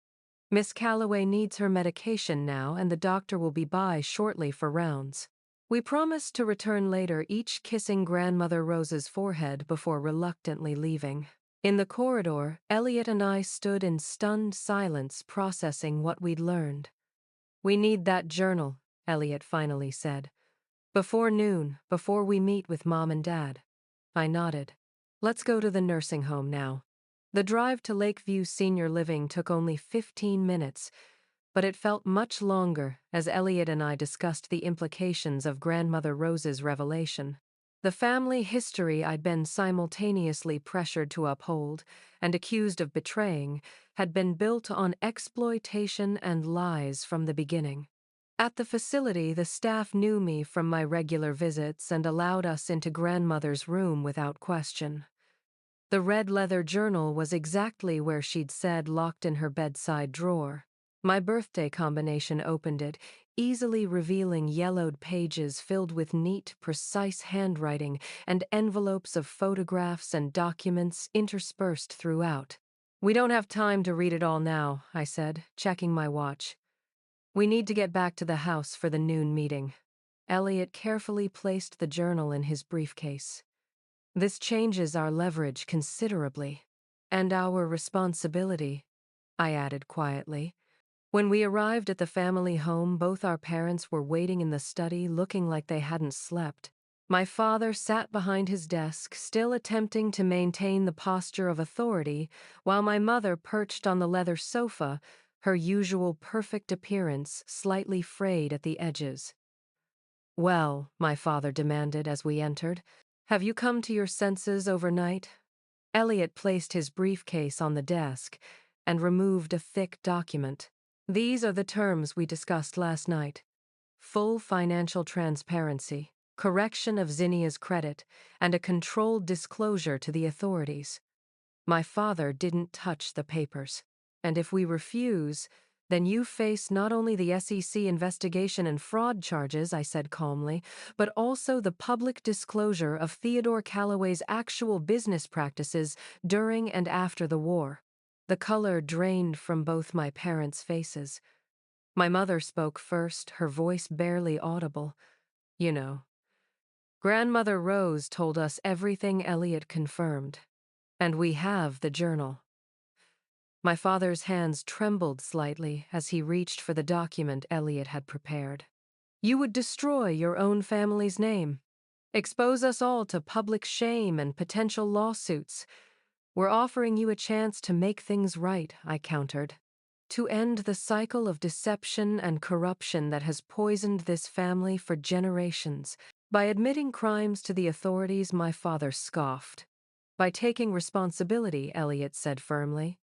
Miss Calloway needs her medication now, and the doctor will be by shortly for rounds. We promised to return later, each kissing Grandmother Rose's forehead before reluctantly leaving. In the corridor, Elliot and I stood in stunned silence, processing what we'd learned. We need that journal, Elliot finally said. Before noon, before we meet with Mom and Dad. I nodded. Let's go to the nursing home now. The drive to Lakeview Senior Living took only 15 minutes, but it felt much longer as Elliot and I discussed the implications of Grandmother Rose's revelation. The family history I'd been simultaneously pressured to uphold and accused of betraying had been built on exploitation and lies from the beginning. At the facility, the staff knew me from my regular visits and allowed us into Grandmother's room without question. The red leather journal was exactly where she'd said, locked in her bedside drawer. My birthday combination opened it, easily revealing yellowed pages filled with neat, precise handwriting and envelopes of photographs and documents interspersed throughout. We don't have time to read it all now, I said, checking my watch. We need to get back to the house for the noon meeting. Elliot carefully placed the journal in his briefcase. This changes our leverage considerably. And our responsibility, I added quietly. When we arrived at the family home, both our parents were waiting in the study, looking like they hadn't slept. My father sat behind his desk, still attempting to maintain the posture of authority, while my mother perched on the leather sofa, her usual perfect appearance slightly frayed at the edges. Well, my father demanded as we entered, have you come to your senses overnight? Elliot placed his briefcase on the desk and removed a thick document. These are the terms we discussed last night. Full financial transparency, correction of Zinnia's credit, and a controlled disclosure to the authorities. My father didn't touch the papers. And if we refuse, then you face not only the SEC investigation and fraud charges, I said calmly, but also the public disclosure of Theodore Calloway's actual business practices during and after the war. The color drained from both my parents' faces. My mother spoke first, her voice barely audible. You know. Grandmother Rose told us everything Elliot confirmed. And we have the journal. My father's hands trembled slightly as he reached for the document Elliot had prepared. You would destroy your own family's name. Expose us all to public shame and potential lawsuits. We're offering you a chance to make things right, I countered. To end the cycle of deception and corruption that has poisoned this family for generations. By admitting crimes to the authorities, my father scoffed. By taking responsibility, Elliot said firmly.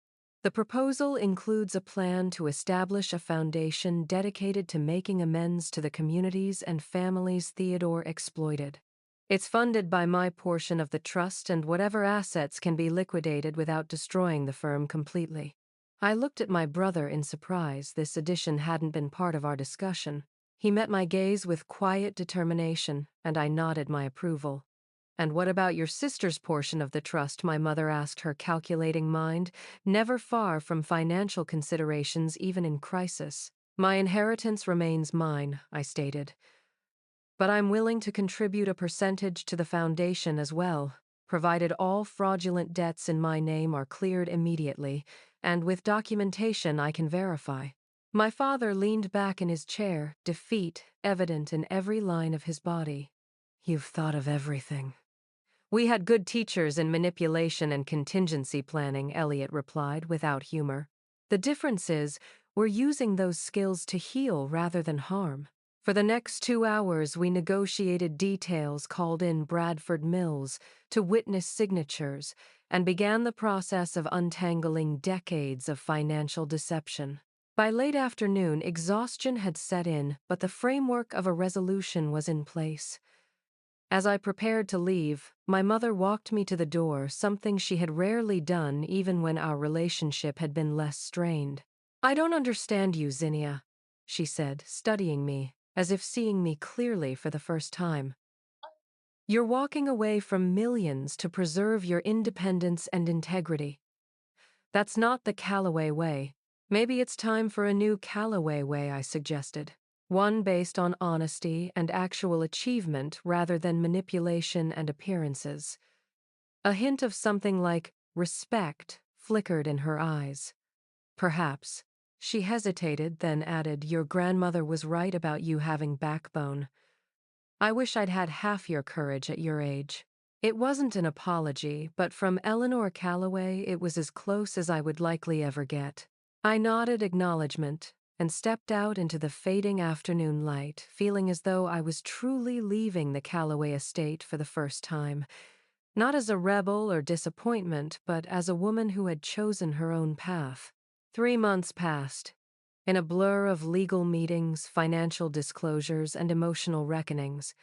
The proposal includes a plan to establish a foundation dedicated to making amends to the communities and families Theodore exploited. It's funded by my portion of the trust, and whatever assets can be liquidated without destroying the firm completely. I looked at my brother in surprise. This addition hadn't been part of our discussion. He met my gaze with quiet determination, and I nodded my approval. And what about your sister's portion of the trust? My mother asked, her calculating mind, never far from financial considerations even in crisis. My inheritance remains mine, I stated. But I'm willing to contribute a percentage to the foundation as well, provided all fraudulent debts in my name are cleared immediately, and with documentation I can verify. My father leaned back in his chair, defeat evident in every line of his body. You've thought of everything. We had good teachers in manipulation and contingency planning, Elliot replied without humor. The difference is, we're using those skills to heal rather than harm. For the next 2 hours, we negotiated details, called in Bradford Mills to witness signatures, and began the process of untangling decades of financial deception. By late afternoon, exhaustion had set in, but the framework of a resolution was in place. As I prepared to leave, my mother walked me to the door, something she had rarely done even when our relationship had been less strained. I don't understand you, Zinnia, she said, studying me, as if seeing me clearly for the first time. You're walking away from millions to preserve your independence and integrity. That's not the Callaway way. Maybe it's time for a new Callaway way, I suggested. One based on honesty and actual achievement rather than manipulation and appearances. A hint of something like respect flickered in her eyes. Perhaps. She hesitated, then added, Your grandmother was right about you having backbone. I wish I'd had half your courage at your age. It wasn't an apology, but from Eleanor Callaway it was as close as I would likely ever get. I nodded acknowledgement and stepped out into the fading afternoon light, feeling as though I was truly leaving the Callaway estate for the first time. Not as a rebel or disappointment, but as a woman who had chosen her own path. 3 months passed, in a blur of legal meetings, financial disclosures, and emotional reckonings.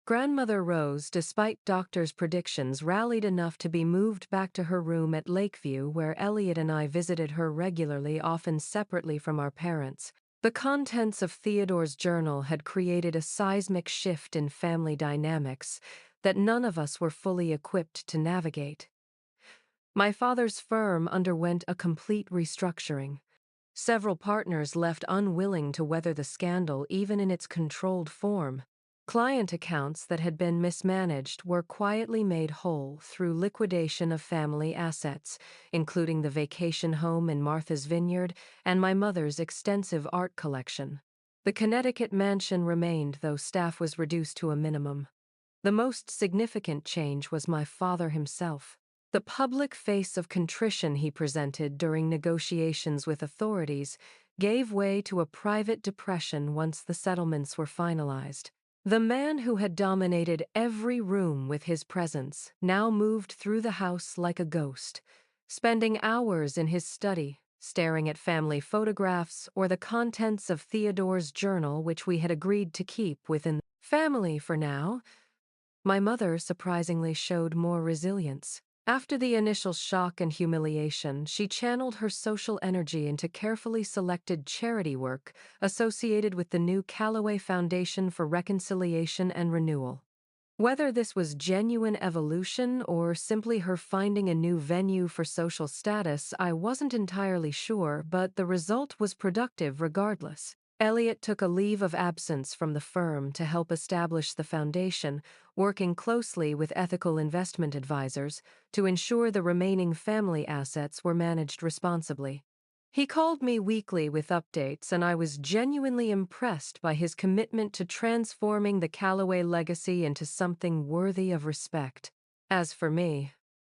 Grandmother Rose, despite doctors' predictions, rallied enough to be moved back to her room at Lakeview, where Elliot and I visited her regularly, often separately from our parents. The contents of Theodore's journal had created a seismic shift in family dynamics that none of us were fully equipped to navigate. My father's firm underwent a complete restructuring. Several partners left unwilling to weather the scandal even in its controlled form. Client accounts that had been mismanaged were quietly made whole through liquidation of family assets, including the vacation home in Martha's Vineyard and my mother's extensive art collection. The Connecticut mansion remained, though staff was reduced to a minimum. The most significant change was my father himself. The public face of contrition he presented during negotiations with authorities gave way to a private depression once the settlements were finalized. The man who had dominated every room with his presence now moved through the house like a ghost, spending hours in his study, staring at family photographs or the contents of Theodore's journal, which we had agreed to keep within the family for now. My mother surprisingly showed more resilience. After the initial shock and humiliation, she channeled her social energy into carefully selected charity work associated with the new Callaway Foundation for Reconciliation and Renewal. Whether this was genuine evolution or simply her finding a new venue for social status, I wasn't entirely sure, but the result was productive regardless. Elliot took a leave of absence from the firm to help establish the foundation, working closely with ethical investment advisors to ensure the remaining family assets were managed responsibly. He called me weekly with updates, and I was genuinely impressed by his commitment to transforming the Callaway legacy into something worthy of respect. As for me,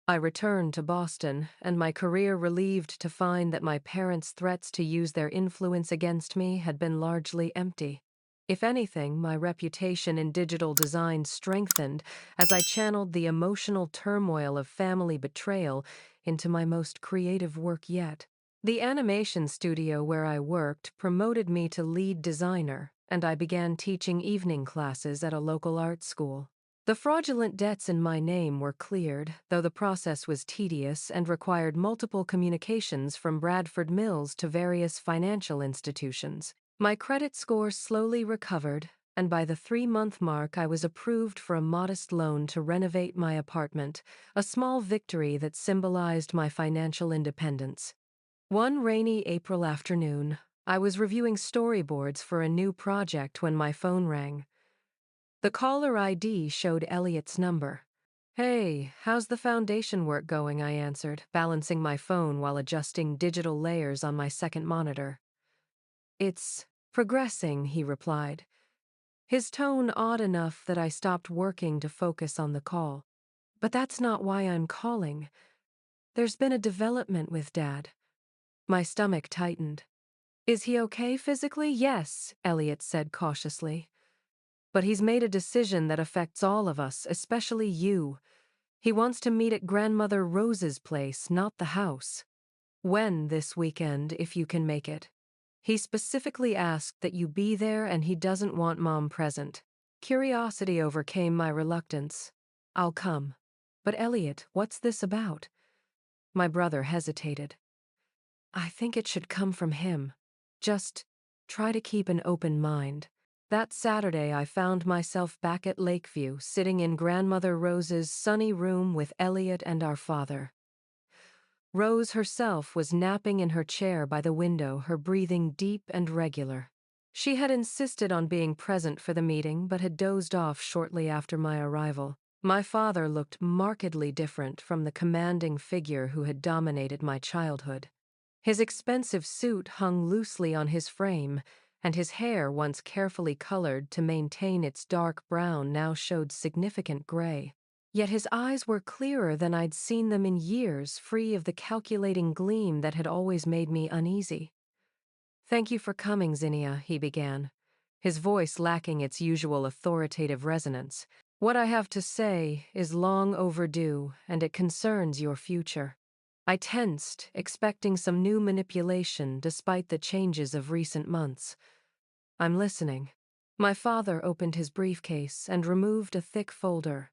I returned to Boston, and my career relieved to find that my parents' threats to use their influence against me had been largely empty. If anything, my reputation in digital design strengthened as I channeled the emotional turmoil of family betrayal into my most creative work yet. The animation studio where I worked promoted me to lead designer, and I began teaching evening classes at a local art school. The fraudulent debts in my name were cleared, though the process was tedious and required multiple communications from Bradford Mills to various financial institutions. My credit score slowly recovered, and by the 3-month mark I was approved for a modest loan to renovate my apartment, a small victory that symbolized my financial independence. One rainy April afternoon, I was reviewing storyboards for a new project when my phone rang. The caller ID showed Elliot's number. "Hey, how's the foundation work going?" I answered, balancing my phone while adjusting digital layers on my second monitor. "It's progressing," he replied, his tone odd enough that I stopped working to focus on the call. "But that's not why I'm calling. There's been a development with Dad." My stomach tightened. "Is he okay physically?" "Yes," Elliot said cautiously. "But he's made a decision that affects all of us, especially you. He wants to meet at Grandmother Rose's place, not the house. When this weekend, if you can make it. He specifically asked that you be there, and he doesn't want Mom present." Curiosity overcame my reluctance. "I'll come. But Elliot, what's this about?" My brother hesitated. "I think it should come from him. Just try to keep an open mind." That Saturday, I found myself back at Lakeview, sitting in Grandmother Rose's sunny room with Elliot and our father. Rose herself was napping in her chair by the window, her breathing deep and regular. She had insisted on being present for the meeting, but had dozed off shortly after my arrival. My father looked markedly different from the commanding figure who had dominated my childhood. His expensive suit hung loosely on his frame, and his hair, once carefully colored to maintain its dark brown, now showed significant gray. Yet his eyes were clearer than I'd seen them in years, free of the calculating gleam that had always made me uneasy. "Thank you for coming, Zinnia," he began, his voice lacking its usual authoritative resonance. "What I have to say is long overdue, and it concerns your future." I tensed, expecting some new manipulation despite the changes of recent months. "I'm listening." My father opened his briefcase and removed a thick folder.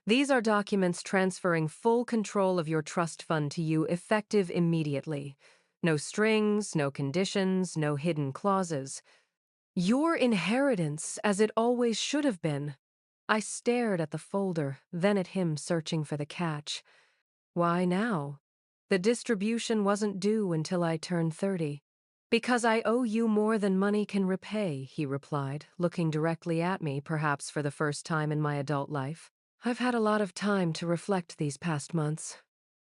"These are documents transferring full control of your trust fund to you, effective immediately. No strings, no conditions, no hidden clauses. Your inheritance, as it always should have been." I stared at the folder, then at him, searching for the catch. "Why now?" "The distribution wasn't due until I turned 30. "Because I owe you more than money can repay," he replied, looking directly at me, perhaps for the first time in my adult life. I've had a lot of time to reflect these past months.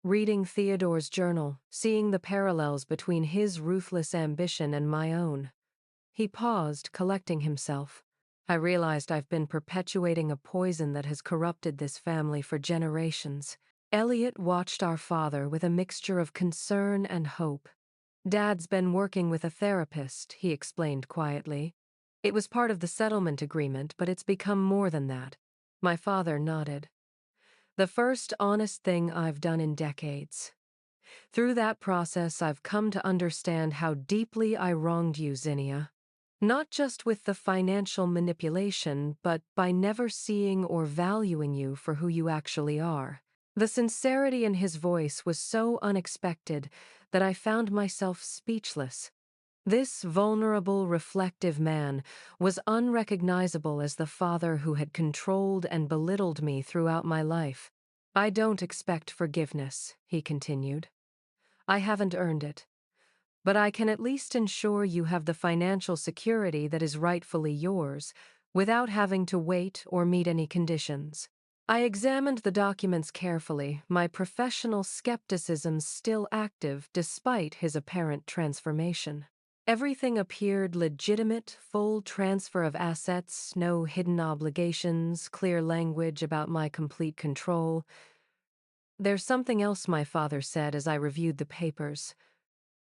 Reading Theodore's journal, seeing the parallels between his ruthless ambition and my own. He paused, collecting himself. "I realized I've been perpetuating a poison that has corrupted this family for generations." Elliot watched our father with a mixture of concern and hope. "Dad's been working with a therapist," he explained quietly. "It was part of the settlement agreement, but it's become more than that." My father nodded. "The first honest thing I've done in decades. Through that process, I've come to understand how deeply I wronged you, Zinnia. Not just with the financial manipulation, but by never seeing or valuing you for who you actually are." The sincerity in his voice was so unexpected that I found myself speechless. This vulnerable, reflective man was unrecognizable as the father who had controlled and belittled me throughout my life. "I don't expect forgiveness," he continued. "I haven't earned it. But I can at least ensure you have the financial security that is rightfully yours, without having to wait or meet any conditions." I examined the documents carefully, my professional skepticism still active despite his apparent transformation. Everything appeared legitimate: full transfer of assets, no hidden obligations, clear language about my complete control. There's something else my father said as I reviewed the papers.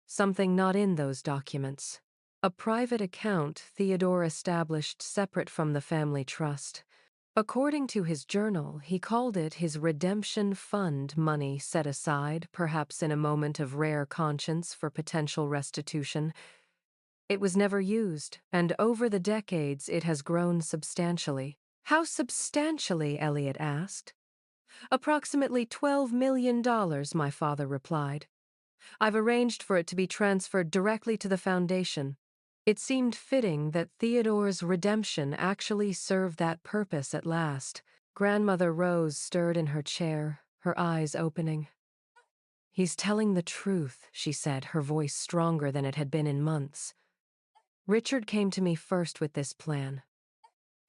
Something not in those documents. A private account Theodore established separate from the family trust. According to his journal, he called it his redemption fund, money set aside, perhaps in a moment of rare conscience for potential restitution. It was never used, and over the decades it has grown substantially. How substantially? Elliot asked. Approximately $12 million, my father replied. I've arranged for it to be transferred directly to the foundation. It seemed fitting that Theodore's redemption actually served that purpose at last. Grandmother Rose stirred in her chair, her eyes opening. He's telling the truth, she said, her voice stronger than it had been in months. Richard came to me first with this plan.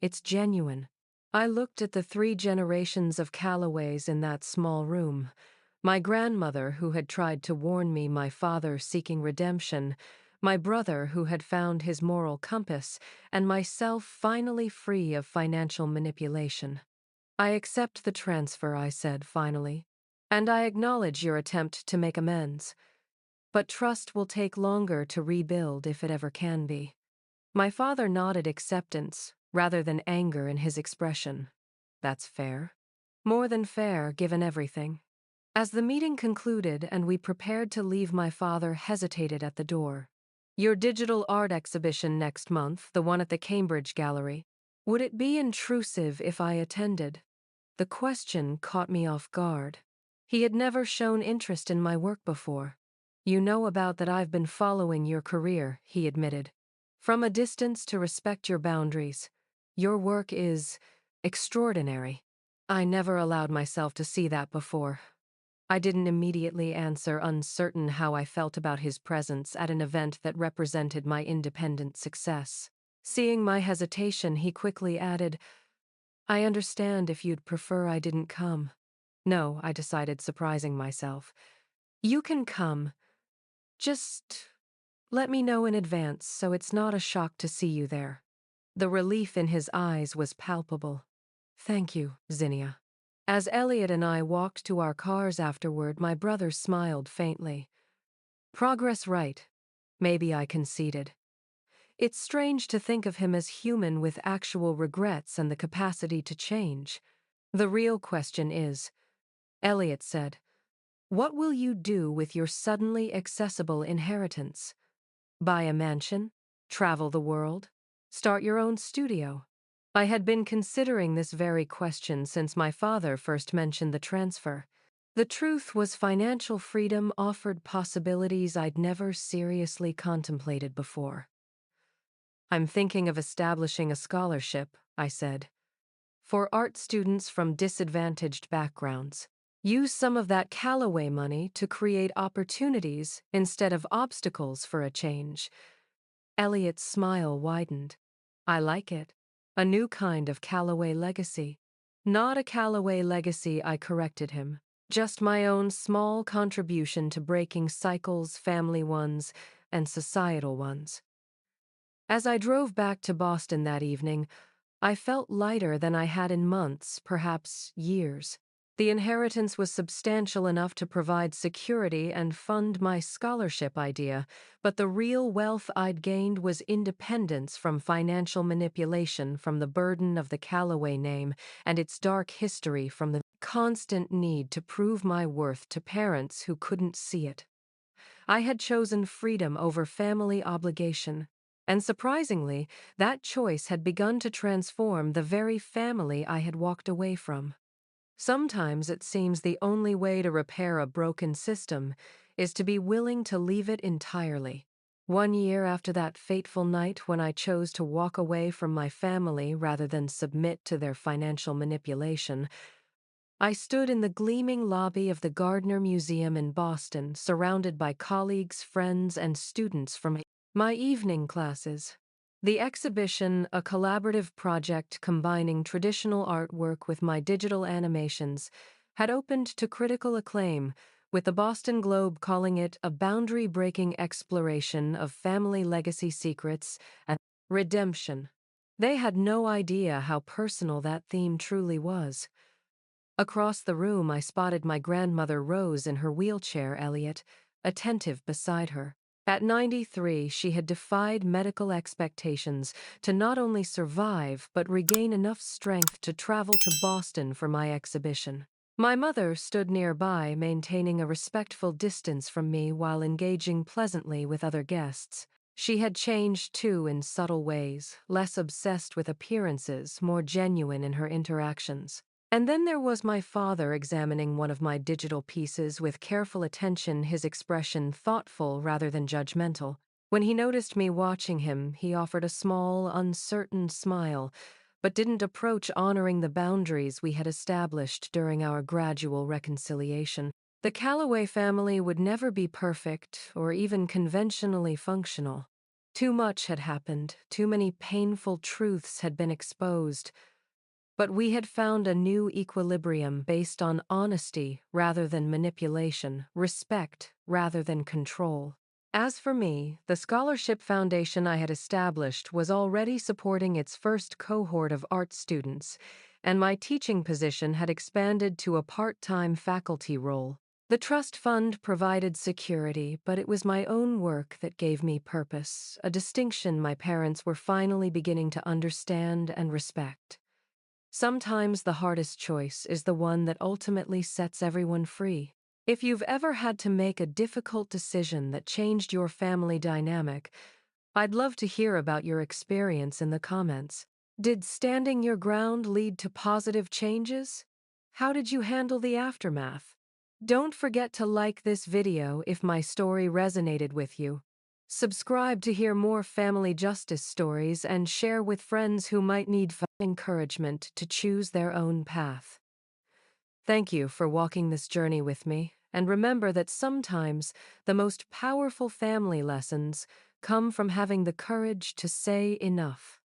It's genuine. I looked at the 3 generations of Callaways in that small room. My grandmother, who had tried to warn me, my father seeking redemption, my brother, who had found his moral compass, and myself finally free of financial manipulation. I accept the transfer, I said finally, and I acknowledge your attempt to make amends. But trust will take longer to rebuild if it ever can be. My father nodded acceptance, rather than anger in his expression. That's fair. More than fair, given everything. As the meeting concluded and we prepared to leave, my father hesitated at the door. Your digital art exhibition next month, the one at the Cambridge Gallery. Would it be intrusive if I attended? The question caught me off guard. He had never shown interest in my work before. You know about that I've been following your career, he admitted. From a distance to respect your boundaries. Your work is extraordinary. I never allowed myself to see that before. I didn't immediately answer, uncertain how I felt about his presence at an event that represented my independent success. Seeing my hesitation, he quickly added, I understand if you'd prefer I didn't come. No, I decided, surprising myself. You can come. Just let me know in advance so it's not a shock to see you there. The relief in his eyes was palpable. Thank you, Zinnia. As Elliot and I walked to our cars afterward, my brother smiled faintly. Progress right. Maybe I conceded. It's strange to think of him as human with actual regrets and the capacity to change. The real question is, Elliot said, what will you do with your suddenly accessible inheritance? Buy a mansion? Travel the world? Start your own studio? I had been considering this very question since my father first mentioned the transfer. The truth was, financial freedom offered possibilities I'd never seriously contemplated before. I'm thinking of establishing a scholarship, I said, for art students from disadvantaged backgrounds. Use some of that Callaway money to create opportunities instead of obstacles for a change. Elliot's smile widened. I like it. A new kind of Callaway legacy. Not a Callaway legacy, I corrected him. Just my own small contribution to breaking cycles, family ones, and societal ones. As I drove back to Boston that evening, I felt lighter than I had in months, perhaps years. The inheritance was substantial enough to provide security and fund my scholarship idea, but the real wealth I'd gained was independence from financial manipulation, from the burden of the Callaway name and its dark history, from the constant need to prove my worth to parents who couldn't see it. I had chosen freedom over family obligation. And surprisingly, that choice had begun to transform the very family I had walked away from. Sometimes it seems the only way to repair a broken system is to be willing to leave it entirely. 1 year after that fateful night when I chose to walk away from my family rather than submit to their financial manipulation, I stood in the gleaming lobby of the Gardner Museum in Boston, surrounded by colleagues, friends, and students from my evening classes. The exhibition, a collaborative project combining traditional artwork with my digital animations, had opened to critical acclaim, with the Boston Globe calling it a boundary-breaking exploration of family legacy secrets and redemption. They had no idea how personal that theme truly was. Across the room, I spotted my grandmother Rose in her wheelchair, Elliot, attentive beside her. At 93, she had defied medical expectations to not only survive but regain enough strength to travel to Boston for my exhibition. My mother stood nearby, maintaining a respectful distance from me while engaging pleasantly with other guests. She had changed, too, in subtle ways, less obsessed with appearances, more genuine in her interactions. And then there was my father examining one of my digital pieces with careful attention, his expression thoughtful rather than judgmental. When he noticed me watching him, he offered a small, uncertain smile, but didn't approach honoring the boundaries we had established during our gradual reconciliation. The Calloway family would never be perfect or even conventionally functional. Too much had happened, too many painful truths had been exposed, but we had found a new equilibrium based on honesty rather than manipulation, respect rather than control. As for me, the scholarship foundation I had established was already supporting its first cohort of art students, and my teaching position had expanded to a part-time faculty role. The trust fund provided security, but it was my own work that gave me purpose, a distinction my parents were finally beginning to understand and respect. Sometimes the hardest choice is the one that ultimately sets everyone free. If you've ever had to make a difficult decision that changed your family dynamic, I'd love to hear about your experience in the comments. Did standing your ground lead to positive changes? How did you handle the aftermath? Don't forget to like this video if my story resonated with you. Subscribe to hear more family justice stories and share with friends who might need encouragement to choose their own path. Thank you for walking this journey with me, and remember that sometimes the most powerful family lessons come from having the courage to say enough.